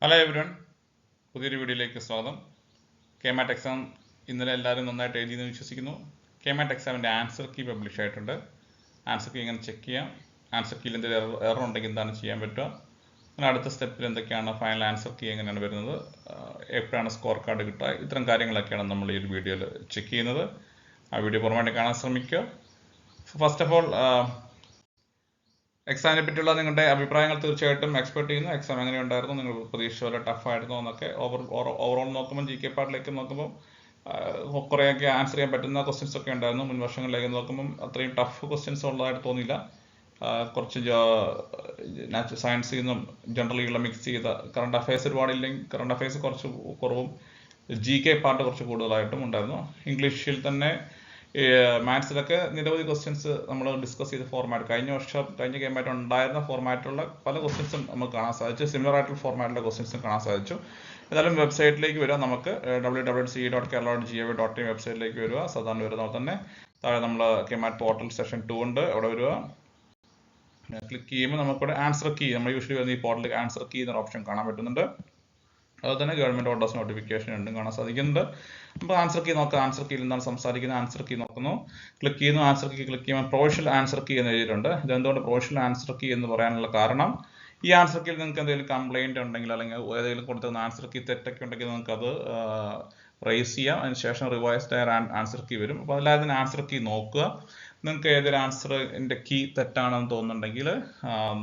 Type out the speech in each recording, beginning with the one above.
Hello everyone, പുതിയൊരു വീഡിയോയിലേക്ക് സ്വാഗതം. കെ-മാറ്റ് എക്സാം ഇന്നലെ എല്ലാവരും നന്നായിട്ട് എഴുതിയെന്ന് വിശ്വസിക്കുന്നു. കെ-മാറ്റ് എക്സാമിൻ്റെ ആൻസർ കീ പബ്ലിഷ് ആയിട്ടുണ്ട്. ആൻസർ കീ എങ്ങനെ ചെക്ക് ചെയ്യാം, ആൻസർ കീയിൽ എന്തെങ്കിലും എറർ ഉണ്ടെങ്കിൽ എന്താണ് ചെയ്യാൻ പറ്റുക, അങ്ങനെ അടുത്ത സ്റ്റെപ്പിൽ എന്തൊക്കെയാണ്, ഫൈനൽ ആൻസർ കീ എങ്ങനെയാണ് വരുന്നത്, എപ്പോഴാണ് സ്കോർ കാർഡ് കിട്ടുക, ഇത്തരം കാര്യങ്ങളൊക്കെയാണ് നമ്മൾ ഈ ഒരു വീഡിയോയിൽ ചെക്ക് ചെയ്യുന്നത്. ആ വീഡിയോ പൂർണ്ണമായിട്ട് കാണാൻ ശ്രമിക്കുക. ഫസ്റ്റ് ഓഫ് ഓൾ, എക്സാമിനെ പറ്റിയുള്ള നിങ്ങളുടെ അഭിപ്രായങ്ങൾ തീർച്ചയായിട്ടും എക്സ്പെക്ട് ചെയ്യുന്നു. എക്സാം എങ്ങനെ ഉണ്ടായിരുന്നു, നിങ്ങൾ പ്രതീക്ഷിച്ച പോലെ ടഫ് ആയിരുന്നോ എന്നൊക്കെ. ഓവറോൾ നോക്കുമ്പോൾ ജി കെ പാർട്ടിലേക്ക് നോക്കുമ്പോൾ കുറേയൊക്കെ ആൻസർ ചെയ്യാൻ പറ്റുന്ന ക്വസ്റ്റ്യൻസ് ഒക്കെ ഉണ്ടായിരുന്നു. മുൻ വർഷങ്ങളിലേക്ക് നോക്കുമ്പം അത്രയും ടഫ് ക്വസ്റ്റ്യൻസ് ഉള്ളതായിട്ട് തോന്നിയില്ല. കുറച്ച് സയൻസിൽ നിന്നും ജനറലിയുള്ള മിക്സ് ചെയ്ത കറണ്ട് അഫയേഴ്സ് ഒരുപാടില്ലെങ്കിൽ കറണ്ട് അഫയേഴ്സ് കുറച്ച് കുറവും ജി കെ പാർട്ട് കുറച്ച് കൂടുതലായിട്ടും ഉണ്ടായിരുന്നു. ഇംഗ്ലീഷിൽ തന്നെ മാത്സിലൊക്കെ നിരവധി ക്വസ്റ്റ്യൻസ് നമ്മൾ ഡിസ്കസ് ചെയ്ത ഫോർമാറ്റ് കഴിഞ്ഞ ഗെയിമായിട്ട് ഉണ്ടായിരുന്ന ഫോർമാറ്റിലുള്ള പല ക്വസ്റ്റ്യൻസും നമുക്ക് കാണാൻ സാധിച്ചു. സിമിലർ ആയിട്ടുള്ള ഫോർമാറ്റിലുള്ള ക്വസ്റ്റ്യൻസും കാണാൻ സാധിച്ചു. ഏതായാലും വെബ്സൈറ്റിലേക്ക് വരിക, നമുക്ക് www.kerala.gov.in വെബ്സൈറ്റിലേക്ക് വരിക. സാധാരണ വരുന്ന തന്നെ താഴെ നമ്മൾ കെ-മാറ്റ് പോർട്ടൽ സെഷൻ 2 ഉണ്ട്, അവിടെ വരിക. ക്ലിക്ക് ചെയ്യുമ്പോൾ നമുക്കിവിടെ ആൻസർ കീ, നമ്മൾ യൂഷ്വലി വരുന്ന ഈ പോർട്ടലിൽ ആൻസർ കീ എന്നൊരു ഓപ്ഷൻ കാണാൻ പറ്റുന്നുണ്ട്. അതുപോലെ തന്നെ ഗവൺമെന്റ് ഓർഡേഴ്സ് നോട്ടിഫിക്കേഷൻ രണ്ടും കാണാൻ സാധിക്കുന്നുണ്ട്. അപ്പോൾ ആൻസർ കീ നോക്കുക. ആൻസർ കീയിൽ എന്താണ് സംസാരിക്കുന്നത്, ആൻസർ കീ നോക്കുന്നു, ക്ലിക്ക് ചെയ്യുന്നു. ആൻസർ കീ ക്ലിക്ക് ചെയ്യുമ്പോൾ പ്രൊഫഷണൽ ആൻസർ കീ എന്ന് എഴുതിയിട്ടുണ്ട്. ഇതെന്തുകൊണ്ട് പ്രൊഫഷണൽ ആൻസർ കീ എന്ന് പറയാനുള്ള കാരണം, ഈ ആൻസർ കീയിൽ നിങ്ങൾക്ക് എന്തെങ്കിലും കംപ്ലൈന്റ് ഉണ്ടെങ്കിൽ അല്ലെങ്കിൽ ഏതെങ്കിലും കൊടുത്തിരുന്ന ആൻസർ കീ തെറ്റൊക്കെ ഉണ്ടെങ്കിൽ നിങ്ങൾക്ക് അത് റേസ് ചെയ്യാം. അതിനുശേഷം റിവൈസ്ഡ് ആയ ആൻസർ കീ വരും. അപ്പോൾ അതിലാദ്യം ആൻസർ കീ നോക്കുക. നിങ്ങൾക്ക് ഏതൊരു ആൻസറിന്റെ കീ തെറ്റാണെന്ന് തോന്നുന്നുണ്ടെങ്കിൽ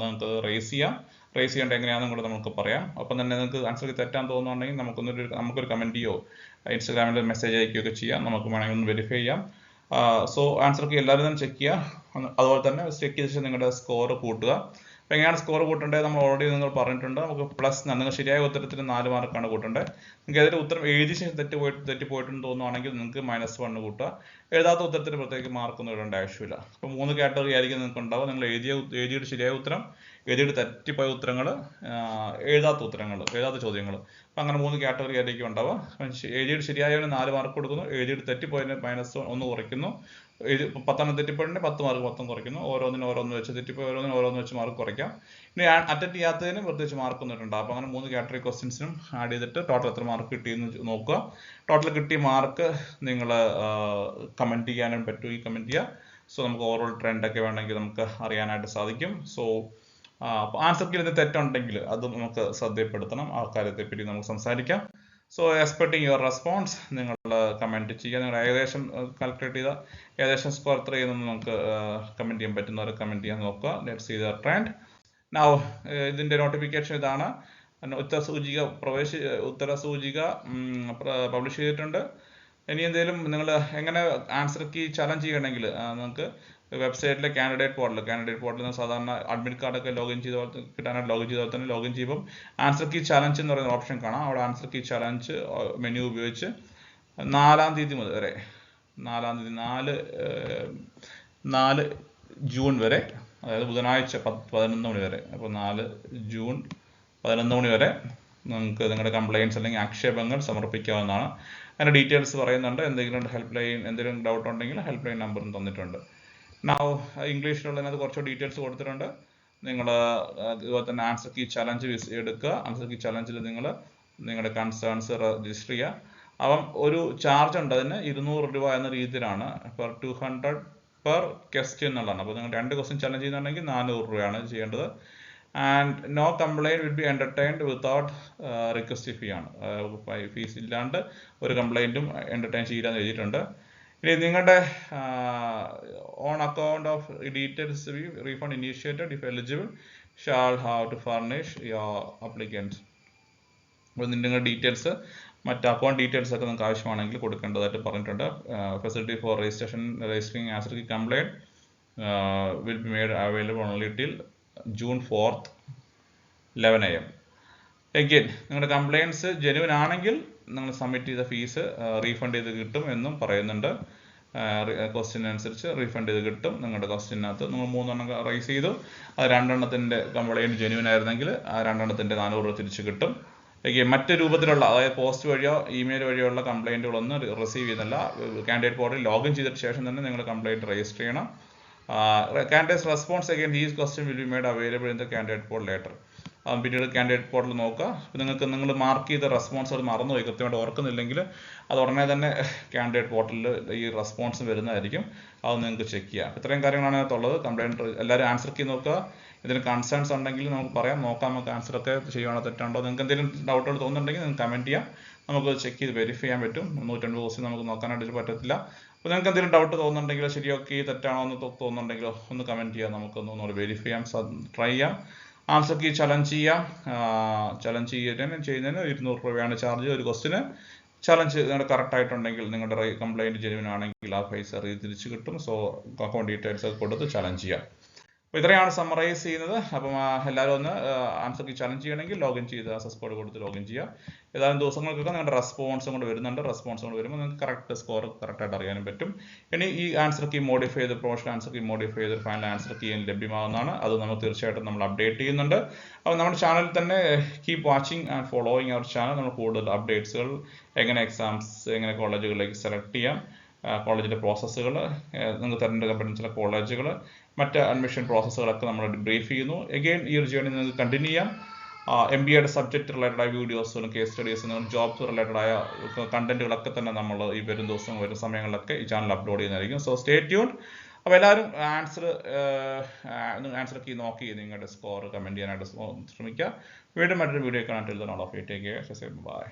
നിങ്ങൾക്ക് റേസ് ചെയ്യാം. റേസ് ചെയ്യേണ്ട എങ്ങനെയാണെന്നും കൂടെ നമുക്ക് പറയാം. അപ്പം തന്നെ നിങ്ങൾക്ക് ആൻസർ കീ തെറ്റാൻ തോന്നുന്നുണ്ടെങ്കിൽ നമുക്കൊരു കമന്റ് ചെയ്യോ ഇൻസ്റ്റാഗ്രാമിൽ മെസ്സേജ് അയക്കുകയൊക്കെ ചെയ്യാം. നമുക്ക് വേണമെങ്കിൽ ഒന്ന് വെരിഫൈ ചെയ്യാം. സോ ആൻസർ കീ എല്ലാവരും തന്നെ ചെക്ക് ചെയ്യുക. അതുപോലെ തന്നെ ചെക്ക് ചെയ്ത ശേഷം നിങ്ങളുടെ സ്കോർ കൂട്ടുക. അപ്പോൾ എങ്ങനെയാണ് സ്കോർ കൂട്ടേണ്ടത് നമ്മൾ ഓൾറെഡി നിങ്ങൾ പറഞ്ഞിട്ടുണ്ട്. നമുക്ക് പ്ലസ് നിങ്ങൾ ശരിയായ ഉത്തരത്തിന് 4 മാർക്കാണ് കൂട്ടേണ്ടത്. നിങ്ങൾക്ക് ഏതൊരു ഉത്തരം എഴുതിയ ശേഷം തെറ്റിപ്പോയിട്ടെന്ന് തോന്നുവാണെങ്കിൽ നിങ്ങൾക്ക് -1 കൂട്ടുക. എഴുതാത്ത ഉത്തരത്തിന് പ്രത്യേകിച്ച് മാർക്കൊന്നും ഇടേണ്ട ആവശ്യമില്ല. അപ്പോൾ 3 കാറ്റഗറി ആയിരിക്കും നിങ്ങൾക്ക് ഉണ്ടാവുക. നിങ്ങൾ എഴുതിയിട്ട് ശരിയായ ഉത്തരം, എഴുതിയിട്ട് തെറ്റിപ്പോയ ഉത്തരങ്ങൾ, എഴുതാത്ത ചോദ്യങ്ങൾ. അപ്പം അങ്ങനെ 3 കാറ്റഗറി ആയിരിക്കും ഉണ്ടാവുക. എഴുതിയിട്ട് ശരിയായവന് 4 മാർക്ക് കൊടുക്കുന്നു, എഴുതിയിട്ട് തെറ്റിപ്പോയതിന് -1 കുറയ്ക്കുന്നു. 10 തെറ്റിപ്പോയതിന് 10 മാർക്ക് മൊത്തം കുറയ്ക്കുന്നു. ഓരോന്ന് വെച്ച് തെറ്റിപ്പോയി ഓരോന്ന് വെച്ച് മാർക്ക് കുറയ്ക്കാം. ഇനി അറ്റൻഡ് ചെയ്യാത്തതിന് പ്രത്യേകിച്ച് മാർക്ക് ഒന്നിട്ടുണ്ട്. അപ്പോൾ അങ്ങനെ 3 കാറ്റഗറി ക്വസ്റ്റ്യൻസിനും ആഡ് ചെയ്തിട്ട് ടോട്ടൽ എത്ര മാർക്ക് കിട്ടിയെന്ന് നോക്കുക. ടോട്ടൽ കിട്ടിയ മാർക്ക് നിങ്ങൾ കമന്റ് ചെയ്യാനും പറ്റും, കമന്റ് ചെയ്യുക. സോ നമുക്ക് ഓവറോൾ ട്രെൻഡ് ഒക്കെ വേണമെങ്കിൽ നമുക്ക് അറിയാനായിട്ട് സാധിക്കും. സോ ആൻസർ കീയിൽ തെറ്റുണ്ടെങ്കിൽ അത് നമുക്ക് ശ്രദ്ധപ്പെടുത്തണം. ആ കാര്യത്തെപ്പറ്റി നമുക്ക് സംസാരിക്കാം. So expecting your response. നിങ്ങൾ കമന്റ് ചെയ്യുക. നിങ്ങൾ ഏകദേശം കാൽക്കുലേറ്റ് ചെയ്ത ഏകദേശം സ്കോർ എത്ര ചെയ്യുന്നു നമുക്ക് കമന്റ് ചെയ്യാൻ പറ്റുന്നവർ കമന്റ് ചെയ്യാൻ നോക്കുക. Let's see the trend. Now ഇതിന്റെ നോട്ടിഫിക്കേഷൻ ഇതാണ്. ഉത്തരസൂചിക പബ്ലിഷ് ചെയ്തിട്ടുണ്ട്. ഇനി എന്തെങ്കിലും നിങ്ങൾ എങ്ങനെ ആൻസർ കീ ചലഞ്ച് ചെയ്യണമെങ്കിൽ നിങ്ങൾക്ക് വെബ്സൈറ്റിലെ കാൻഡിഡേറ്റ് പോർട്ടലിൽ സാധാരണ അഡ്മിറ്റ് കാർഡൊക്കെ കിട്ടാനായിട്ട് ലോഗിൻ ചെയ്താൽ തന്നെ ലോഗിൻ ചെയ്യുമ്പോൾ ആൻസർ കീ ചലഞ്ച് എന്ന് പറയുന്ന ഓപ്ഷൻ കാണാം. അവിടെ ആൻസർ കീ ചലഞ്ച് മെനു ഉപയോഗിച്ച് 4 തീയതി മുതൽ വരെ 4 ജൂൺ വരെ, അതായത് ബുധനാഴ്ച 11 മണി വരെ, അപ്പോൾ 4 ജൂൺ 11 മണി വരെ നിങ്ങൾക്ക് നിങ്ങളുടെ കംപ്ലയിൻസ് അല്ലെങ്കിൽ ആക്ഷേപങ്ങൾ സമർപ്പിക്കാവുന്നതാണ്. അതിൻ്റെ ഡീറ്റെയിൽസ് പറയുന്നുണ്ട്. എന്തെങ്കിലും ഡൗട്ട് ഉണ്ടെങ്കിൽ ഹെൽപ്പ് ലൈൻ നമ്പറും തന്നിട്ടുണ്ട്. ഇംഗ്ലീഷിലുള്ളതിനകത്ത് കുറച്ച് ഡീറ്റെയിൽസ് കൊടുത്തിട്ടുണ്ട്. നിങ്ങൾ അതുപോലെ തന്നെ ആൻസർ കീ ചലഞ്ച് എടുക്കുക. ആൻസർ കീ ചലഞ്ചിൽ നിങ്ങൾ നിങ്ങളുടെ കൺസേൺസ് രജിസ്റ്റർ ചെയ്യുക. അപ്പം ഒരു ചാർജ് ഉണ്ട്, അതിന് 200 രൂപ എന്ന രീതിയിലാണ് per ക്വസ്റ്റ്യൻ എന്നുള്ളതാണ്. അപ്പോൾ നിങ്ങൾ 2 ക്വസ്റ്റ്യൻ ചലഞ്ച് ചെയ്യുന്നുണ്ടെങ്കിൽ 400 രൂപയാണ് ചെയ്യേണ്ടത്. And no complaint will be entertained without request fee ആണ്. ഫീസ് ഇല്ലാണ്ട് ഒരു കംപ്ലൈൻറ്റും എന്റർടൈൻ ചെയ്യാൻ എഴുതിയിട്ടുണ്ട്. ഇനി നിങ്ങളുടെ own account of details refund initiated if eligible shall have to furnish your applicants. അപ്പോൾ നിങ്ങളുടെ ഡീറ്റെയിൽസ്, മറ്റ് അക്കൗണ്ട് ഡീറ്റെയിൽസ് ഒക്കെ നിങ്ങൾക്ക് ആവശ്യമാണെങ്കിൽ കൊടുക്കേണ്ടതായിട്ട് പറഞ്ഞിട്ടുണ്ട്. Facility for registering answer key complaint will be made available only till June 4th 11 AM. Again നിങ്ങളുടെ complaints genuine ആണെങ്കിൽ നിങ്ങൾ സബ്മിറ്റ് ചെയ്ത ഫീസ് റീഫണ്ട് ചെയ്ത് കിട്ടും എന്നും പറയുന്നുണ്ട്. ക്വസ്റ്റ്യൻ അനുസരിച്ച് റീഫണ്ട് ചെയ്ത് കിട്ടും. നിങ്ങളുടെ ക്വസ്റ്റ്യനകത്ത് നിങ്ങൾ 3 എണ്ണം റൈസ് ചെയ്തു, അത് 2 എണ്ണത്തിൻ്റെ കംപ്ലയിൻറ്റ് ജെന്യുവൻ ആയിരുന്നെങ്കിൽ ആ 2 എണ്ണത്തിൻ്റെ 400 രൂപ തിരിച്ച് കിട്ടും. മറ്റ് രൂപത്തിലുള്ള, അതായത് പോസ്റ്റ് വഴിയോ ഇമെയിൽ വഴിയോ ഉള്ള കംപ്ലയിൻറ്റുകളൊന്നും റിസീവ് ചെയ്യുന്നില്ല. കാൻഡിഡേറ്റ് പോർട്ടലിൽ ലോഗിൻ ചെയ്തിട്ട് ശേഷം തന്നെ നിങ്ങൾ കംപ്ലയിൻറ്റ് രജിസ്റ്റർ ചെയ്യണം. Candidate's response again these questions will be made available in the candidate portal later. പിന്നീട് കാൻഡിഡേറ്റ് പോർട്ടൽ നോക്കുക. നിങ്ങൾ മാർക്ക് ചെയ്ത റെസ്പോൺസുകൾ മറന്നുപോയി കൃത്യമായിട്ട് ഓർക്കുന്നില്ലെങ്കിൽ അത് ഉടനെ തന്നെ കാൻഡിഡേറ്റ് പോർട്ടലിൽ ഈ റെസ്പോൺസ് വരുന്നതായിരിക്കും. അത് നിങ്ങൾക്ക് ചെക്ക് ചെയ്യാം. ഇത്രയും കാര്യങ്ങളാണ് അതിനകത്തുള്ളത്. കംപ്ലൈൻറ്റ് എല്ലാവരും ആൻസർ കീ നോക്കുക. ഇതിന് കൺസേൺസ് ഉണ്ടെങ്കിൽ നമുക്ക് പറയാം, നോക്കാം, നമുക്ക് ആൻസറൊക്കെ ചെയ്യുവാണോ തെറ്റുണ്ടോ. നിങ്ങൾക്ക് എന്തെങ്കിലും ഡൗട്ടുകൾ തോന്നുന്നുണ്ടെങ്കിൽ നിങ്ങൾക്ക് കമൻറ്റ് ചെയ്യാം, നമുക്ക് ചെക്ക് ചെയ്ത് വെരിഫൈ ചെയ്യാൻ പറ്റും. 150 ക്വസ്റ്റ്യൻ നമുക്ക് നോക്കാനായിട്ട് പറ്റത്തില്ല. അപ്പോൾ നിങ്ങൾക്ക് എന്തെങ്കിലും ഡൗട്ട് തോന്നുന്നുണ്ടെങ്കിലോ ശരിയൊക്കെ തെറ്റാണോ എന്ന് തോന്നുന്നുണ്ടെങ്കിലോ ഒന്ന് കമൻറ്റ് ചെയ്യാം, നമുക്കൊന്ന് വെരിഫൈ ചെയ്യാം, ട്രൈ ചെയ്യാം. ആൻസർ കീ ചലഞ്ച് ചെയ്യാം. ചലഞ്ച് ചെയ്യുന്നതിന് 200 രൂപയാണ് ചാർജ്. ഒരു ക്വസ്റ്റിന് ചലഞ്ച് നിങ്ങളുടെ കറക്റ്റ് ആയിട്ടുണ്ടെങ്കിൽ, നിങ്ങളുടെ കംപ്ലൈൻറ്റ് ജെന്യുവൻ ആണെങ്കിൽ ആ പൈസ തിരിച്ച് കിട്ടും. സോ അക്കൗണ്ട് ഡീറ്റെയിൽസ് ഒക്കെ കൊടുത്ത് ചലഞ്ച് ചെയ്യാം. അപ്പോൾ ഇത്രയാണ് സമ്മറൈസ് ചെയ്യുന്നത്. അപ്പം എല്ലാവരും ഒന്ന് ആൻസർ കീ ചലഞ്ച് ചെയ്യണമെങ്കിൽ ലോഗിൻ ചെയ്ത് സക്സസ് കോഡ് കൊടുത്ത് ലോഗിൻ ചെയ്യുക. ഏതാനും ദിവസങ്ങൾക്കൊക്കെ നിങ്ങളുടെ റെസ്പോൺസും കൊണ്ട് വരുന്നുണ്ട്. റെസ്പോൺസ് കൊണ്ട് വരുമ്പോൾ നിങ്ങൾക്ക് കറക്റ്റ് സ്കോർ കറക്റ്റായിട്ട് അറിയാനും പറ്റും. ഇനി ഈ ആൻസർ കീ മോഡിഫൈ ചെയ്ത്, പ്രൊഫഷണൽ ആൻസർ കീ മോഡിഫൈ ചെയ്ത് ഫൈനൽ ആൻസർ കീ ലഭ്യമാകുന്നതാണ്. അത് നമ്മൾ തീർച്ചയായിട്ടും നമ്മൾ അപ്ഡേറ്റ് ചെയ്യുന്നുണ്ട്. അപ്പോൾ നമ്മുടെ ചാനലിൽ തന്നെ keep watching and following our channel. നമ്മൾ കൂടുതൽ അപ്ഡേറ്റ്സുകൾ, എങ്ങനെ എക്സാംസ്, എങ്ങനെ കോളേജുകളിലേക്ക് സെലക്ട് ചെയ്യാം, കോളേജിൻ്റെ പ്രോസസ്സുകൾ, നിങ്ങൾക്ക് തിരഞ്ഞെടുക്കാൻ പറ്റുന്ന ചില കോളേജുകൾ, മറ്റ് അഡ്മിഷൻ പ്രോസസ്സുകളൊക്കെ നമ്മൾ ബ്രീഫ് ചെയ്യുന്നു. എഗെയിൻ ഈ ഒരു ജേർണി നിങ്ങൾക്ക് കണ്ടിന്യൂ ചെയ്യാം. MBAയുടെ സബ്ജക്റ്റ് റിലേറ്റഡ് ആയ വീഡിയോസും കേസ് സ്റ്റഡീസും ജോബ്സ് റിലേറ്റഡ് ആയ കണ്ടന്റുകളൊക്കെ തന്നെ നമ്മൾ ഈ വരും ദിവസം വരും സമയങ്ങളിലൊക്കെ ഈ ചാനൽ അപ്ലോഡ് ചെയ്യുന്നതായിരിക്കും. So stay tuned. അപ്പോൾ എല്ലാവരും ആൻസർ കീ നോക്കി നിങ്ങളുടെ സ്കോർ കമൻറ്റ് ചെയ്യാനായിട്ട് ശ്രമിക്കുക. വീണ്ടും മറ്റൊരു വീഡിയോ കാണാൻ. Till then, all of you take care. Bye.